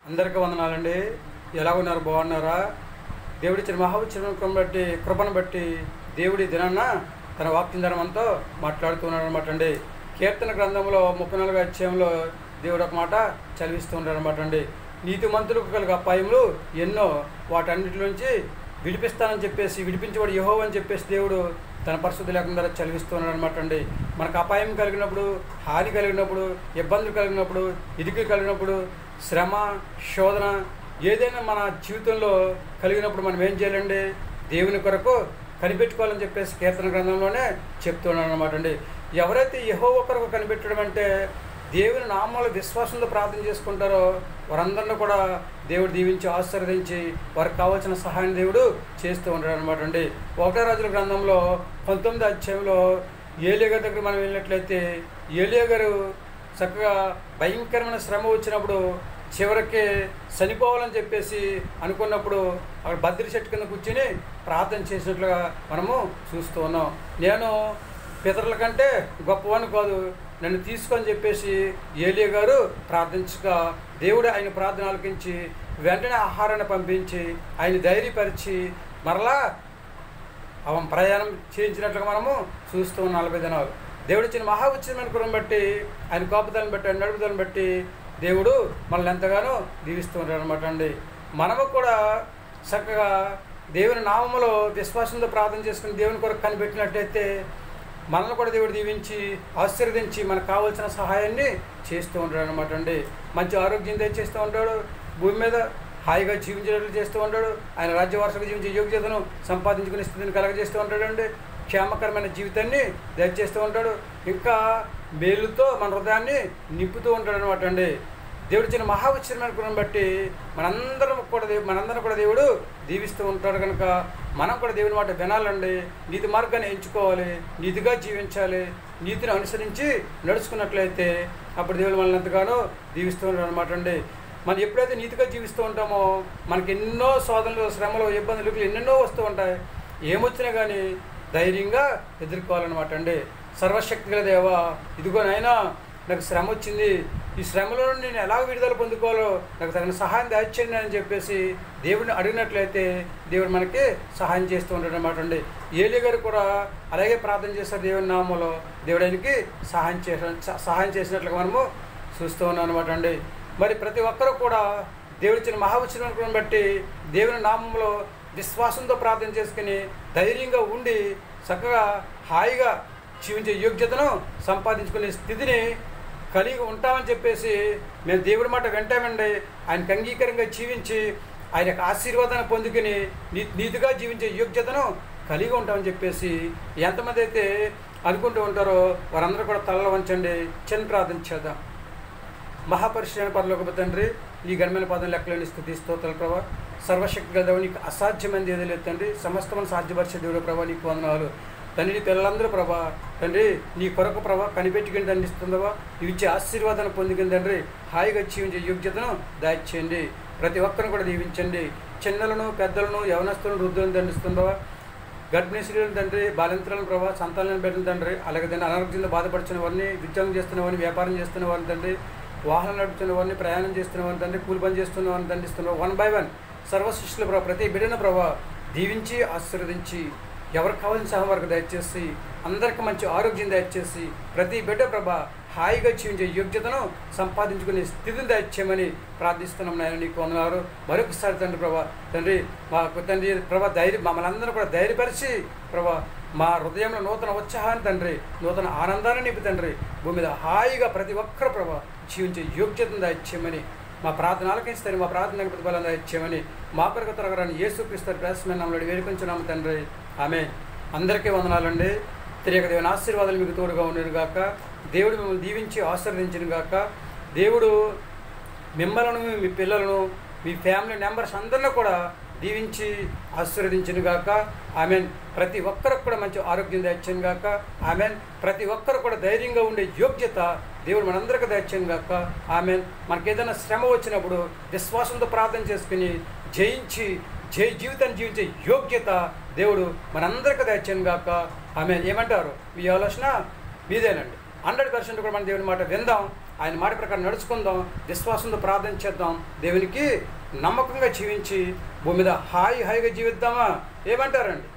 అందరికీ వందనాలండి. ఎలా ఉన్నారు? బాగున్నారా? దేవుడిచ్చిన మహోచ్చరణను బట్టి, కృపను బట్టి దేవుడి దినాన్న తన వాక్యం ధర్మంతో మాట్లాడుతున్నాడు అనమాట అండి. కీర్తన గ్రంథంలో 34వ అధ్యాయంలో దేవుడు ఒక మాట చదివిస్తూ ఉంటాడు అనమాట అండి. నీతిమంతులకు కలిగే అపాయములు ఎన్నో, వాటన్నిటి నుంచి విడిపిస్తానని చెప్పేసి, విడిపించేవాడు యెహోవా అని చెప్పేసి దేవుడు తన పరిశుద్ధ లేఖనం ద్వారా చదివిస్తున్నాడు అనమాట అండి. మనకు అపాయం కలిగినప్పుడు, హాని కలిగినప్పుడు, ఇబ్బందులు కలిగినప్పుడు, ఇరుకులు కలిగినప్పుడు, శ్రమ, శోధన ఏదైనా మన జీవితంలో కలిగినప్పుడు మనం ఏం చేయాలండి? దేవుని కొరకు కనిపెట్టుకోవాలని చెప్పేసి కీర్తన గ్రంథంలోనే చెప్తున్నాను అనమాట అండి. ఎవరైతే యెహోవా కొరకు కనిపెట్టడం అంటే దేవుని నామాలు విశ్వాసంతో ప్రార్థన చేసుకుంటారో వారందరినీ కూడా దేవుడు దీవించి ఆశీర్వదించి వారికి కావాల్సిన సహాయం దేవుడు చేస్తూ ఉంటాడు అనమాట అండి. 1 రాజుల గ్రంథంలో 19వ అధ్యాయంలో ఏలియా గారి దగ్గర మనం వెళ్ళినట్లయితే, ఏలియా గారు చక్కగా భయంకరమైన శ్రమ వచ్చినప్పుడు చివరికి చనిపోవాలని చెప్పేసి అనుకున్నప్పుడు అక్కడ బద్రి చెట్టు కింద కూర్చొని ప్రార్థన చేసినట్లుగా మనము చూస్తూ ఉన్నాం. నేను పితరుల కంటే గొప్పవాడిని కాదు, నన్ను తీసుకొని చెప్పేసి ఏలియా గారు ప్రార్థించగా దేవుడు ఆయన ప్రార్థన ఆలకించి వెంటనే ఆహారాన్ని పంపించి ఆయన ధైర్యపరిచి మరలా అవన్ ప్రయాణం చేయించినట్లుగా మనము చూస్తూ ఉన్నాం. 40 దినాలు దేవుడు ఇచ్చిన మహోచ్చరమైన కృపను బట్టి, ఆయన కాపుదలను బట్టి, ఆయన నడుపుదలను బట్టి దేవుడు మనల్ని ఎంతగానో దీవిస్తూ ఉంటాడు అనమాట అండి. మనము కూడా చక్కగా దేవుని నామములో విశ్వాసంతో ప్రార్థన చేసుకుని దేవుని కొరకు కనిపెట్టినట్లయితే మనల్ని కూడా దేవుడు దీవించి ఆశీర్వదించి మనకు కావాల్సిన సహాయాన్ని చేస్తూ ఉంటాడు అనమాట అండి. మంచి ఆరోగ్యం తెచ్చేస్తూ ఉంటాడు, భూమి మీద హాయిగా జీవించేటట్లు చేస్తూ ఉంటాడు. ఆయన రాజ్యవారసుగా జీవించే యోగ్యతను సంపాదించుకునే స్థితిని కలగజేస్తూ ఉంటాడండి. క్షేమకరమైన జీవితాన్ని దయచేస్తూ ఉంటాడు. ఇంకా మేలుతో మన హృదయాన్ని నింపుతూ ఉంటాడు అనమాట అండి. దేవుడు ఇచ్చిన మహోచ్చరమైన కృపను బట్టి మనందరం కూడా దేవుడు దీవిస్తూ ఉంటాడు. కనుక మనం కూడా దేవుని మాట వినాలండి. నీతి మార్గాన్ని ఎంచుకోవాలి, నీతిగా జీవించాలి, నీతిని అనుసరించి నడుచుకున్నట్లయితే అప్పుడు దేవుడు మనల్ని ఎంతగానో దీవిస్తూ ఉంటాడు అనమాట అండి. మనం ఎప్పుడైతే నీతిగా జీవిస్తూ ఉంటామో మనకి ఎన్నో శోధనలు, శ్రమలు, ఇబ్బందులు ఎన్నెన్నో వస్తూ ఉంటాయి. ఏమొచ్చినా కానీ ధైర్యంగా ఎదుర్కోవాలన్నమాట అండి. సర్వశక్తి గల దేవా, ఇదిగో నాయనా నాకు శ్రమ వచ్చింది, ఈ శ్రమలో నేను ఎలా విడుదల పొందుకోవాలో నాకు తగిన సహాయం దయచేయండి అని చెప్పేసి దేవుడిని అడిగినట్లయితే దేవుడు మనకి సహాయం చేస్తూ ఉంటాడు అనమాట అండి. ఏలియా గారు కూడా అలాగే ప్రార్థన చేశారు దేవుని నామంలో, దేవుడు ఆయనకి సహాయం చేసినట్లుగా మనము చూస్తూ ఉన్నాం అనమాట అండి. మరి ప్రతి ఒక్కరూ కూడా దేవుడిచ్చిన మహోచ్చరమైన బట్టి దేవుని నామంలో విశ్వాసంతో ప్రార్థన చేసుకుని ధైర్యంగా ఉండి చక్కగా హాయిగా జీవించే యోగ్యతను సంపాదించుకునే స్థితిని కలిగి ఉంటామని చెప్పేసి మేము దేవుడి మాట వింటామండి. ఆయనకు అంగీకారంగా జీవించి ఆయన యొక్క ఆశీర్వాదాన్ని పొందుకుని నీతిగా జీవించే యోగ్యతను కలిగి ఉంటామని చెప్పేసి ఎంతమంది అయితే అనుకుంటూ ఉంటారో వారందరూ కూడా తలలో వంచండి. చిన్న ప్రార్థన చేద్దాం. మహాపరిశుద్ధ పరలోకపు తండ్రి, ఈ ఘనమైన పదం లెక్కలేని స్తుతి స్తోత్రాలు ప్రభా. సర్వశక్తి గల దేవుడు, నీకు అసాధ్యమైనది ఏదో లేదు తండ్రి. సమస్తమైన సాధ్యపరిచే దేవుడు ప్రభా, నీకు వందనాలు తండ్రి. పిల్లలందరూ ప్రభా తండ్రి నీ కొరకు ప్రభా కనిపెట్టుకుని దండిస్తుందవా, ఇవి ఇచ్చే ఆశీర్వాదాన్ని పొందుకుని తండ్రి హాయిగా జీవించే యోగ్యతను దాచేయండి. ప్రతి ఒక్కరిని కూడా దీవించండి. చిన్నలను, పెద్దలను, యవనస్తులను, వృద్ధులను దండిస్తుందవా, గర్భిణీ స్త్రీలను తండ్రి, బాలింతలను ప్రభావ, సంతానాలను పెట్టిన తండ్రి, అలాగే దాన్ని అనారోగ్యంతో బాధపడుతున్న వారిని, ఉద్యోగం చేస్తున్న వారిని, వ్యాపారం చేస్తున్న వారిని తండ్రి, వాహనం నడుపుతున్న వారిని, ప్రయాణం చేస్తున్న వారిని తండ్రి, కూలి పని చేస్తున్న వారిని దండిస్తున్న 1 by 1 సర్వ సృష్టిలో ప్రభావ ప్రతి బిడ్డను ప్రభావ దీవించి ఆశీర్వదించి ఎవరికి కావాల్సిన సహాయం వరకు దయచేసి అందరికీ మంచి ఆరోగ్యం దయచేసి ప్రతి బిడ్డ ప్రభా హాయిగా జీవించే యోగ్యతను సంపాదించుకునే స్థితిని దయచేయమని ప్రార్థిస్తున్నాం నాయన. నీకు వందనాలు. మరొకసారి తండ్రి ప్రభా తండ్రి మాకు తండ్రి ప్రభా మమ్మల్ని అందరూ కూడా ధైర్యపరిచి ప్రభా మా హృదయంలో నూతన ఉత్సాహాన్ని తండ్రి, నూతన ఆనందాన్ని నింపి తండ్రి, భూమి మీద హాయిగా ప్రతి ఒక్కరు ప్రభా జీవించే యోగ్యతను దయచేయమని మా ప్రార్థన ఆలకించుతారు. మా ప్రార్థన ప్రతిఫలం దయచేయమని మా కొరకు త్వరగాని యేసుక్రీస్తు ప్రయాసమైన నామములో వేడుకొంచున్నాము తండ్రి. ఆమేన్. అందరికీ వందనాలండి. త్రియక దేవుని ఆశీర్వాదాలు మీకు తోడుగా ఉండను గాక. దేవుడు మిమ్మల్ని దీవించి ఆశీర్వదించును గాక. దేవుడు మిమ్మల్ని, మీ పిల్లలను, మీ ఫ్యామిలీ మెంబర్స్ అందరినీ కూడా దీవించి ఆశీర్వదించును గాక. ఆమెన్. ప్రతి ఒక్కరికి కూడా మంచి ఆరోగ్యం దయచేయను గాక. ఆమెన్. ప్రతి ఒక్కరు కూడా ధైర్యంగా ఉండే యోగ్యత దేవుడు మనందరికీ దయచేయను గాక. ఆమెన్. మనకి ఏదైనా శ్రమ వచ్చినప్పుడు విశ్వాసంతో ప్రార్థన చేసుకుని జయించి జీవితాన్ని జీవించే యోగ్యత దేవుడు మనందరికీ దయచేయను గాక. ఆమెన్. ఏమంటారు? మీ ఆలోచన మీదేనండి. 100% కూడా మన దేవుని మాట విందాం. ఆయన మాట ప్రకారం నడుచుకుందాం, విశ్వాసంతో ప్రార్థన చేద్దాం, దేవునికి నమ్మకంగా జీవించి భూమి మీద హాయిగా జీవిద్దామా? ఏమంటారండి?